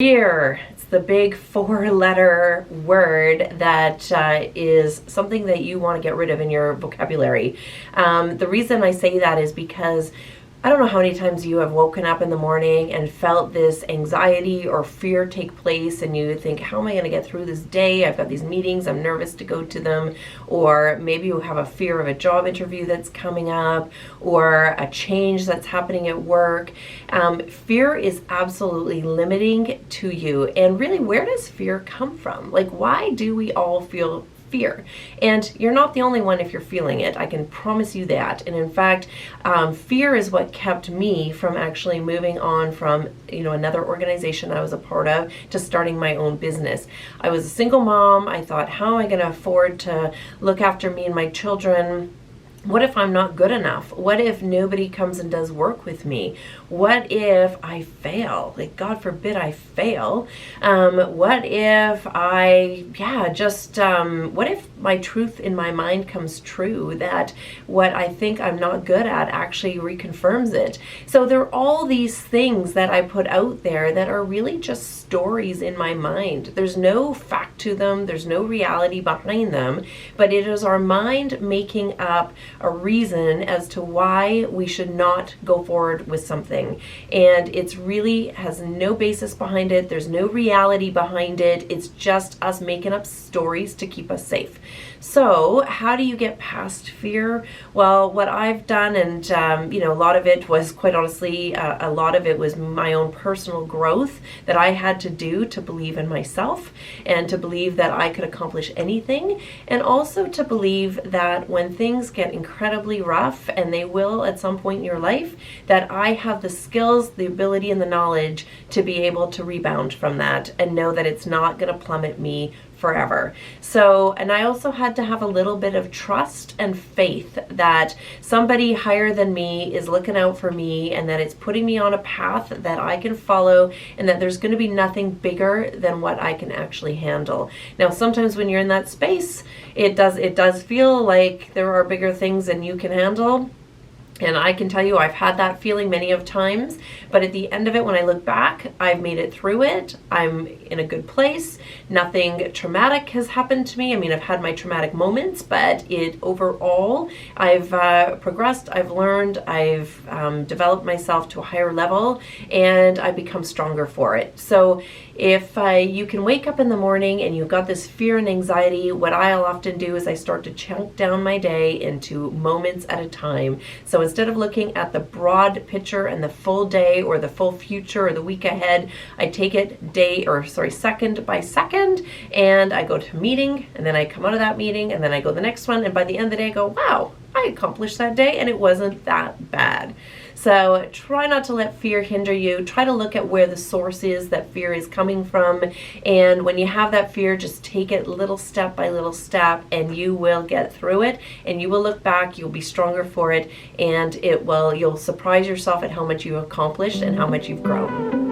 Fear. It's the big four-letter word that is something that you want to get rid of in your vocabulary. The reason I say that is because I don't know how many times you have woken up in the morning and felt this anxiety or fear take place, and you think, how am I going to get through this day? I've got these meetings, I'm nervous to go to them. Or maybe you have a fear of a job interview that's coming up, or a change that's happening at work. Fear is absolutely limiting to you. And really, where does fear come from? Like, why do we all feel fear? And you're not the only one if you're feeling it. I can promise you that. And in fact, fear is what kept me from actually moving on from another organization I was a part of to starting my own business. I was a single mom. I thought, how am I going to afford to look after me and my children? What if I'm not good enough? What if nobody comes and does work with me? What if I fail? Like, God forbid I fail. What if what if my truth in my mind comes true, that what I think I'm not good at actually reconfirms it? So there are all these things that I put out there that are really just stories in my mind. There's no fact to them. There's no reality behind them, but it is our mind making up a reason as to why we should not go forward with something. And it's really has no basis behind it. There's no reality behind it. It's just us making up stories to keep us safe. So how do you get past fear? Well, what I've done, and a lot of it was, quite honestly, a lot of it was my own personal growth that I had to do to believe in myself and to believe that I could accomplish anything, and also to believe that when things get incredibly rough, and they will at some point in your life, that I have the skills, the ability, and the knowledge to be able to rebound from that and know that it's not going to plummet me forever. So, and I also had to have a little bit of trust and faith that somebody higher than me is looking out for me, and that it's putting me on a path that I can follow, and that there's going to be nothing bigger than what I can actually handle. Now, sometimes when you're in that space, it does feel like there are bigger things than you can handle. And I can tell you, I've had that feeling many of times, but at the end of it, when I look back, I've made it through it. I'm in a good place. Nothing traumatic has happened to me. I mean, I've had my traumatic moments, but overall, I've progressed, I've learned, I've developed myself to a higher level, and I've become stronger for it. So if you can wake up in the morning and you've got this fear and anxiety, what I'll often do is I start to chunk down my day into moments at a time. So instead of looking at the broad picture and the full day or the full future or the week ahead, I take it second by second, and I go to a meeting, and then I come out of that meeting, and then I go to the next one, and by the end of the day I go, wow, I accomplished that day and it wasn't that bad. So try not to let fear hinder you. Try to look at where the source is that fear is coming from. And when you have that fear, just take it little step by little step, and you will get through it, and you will look back, you'll be stronger for it, and you'll surprise yourself at how much you've accomplished and how much you've grown.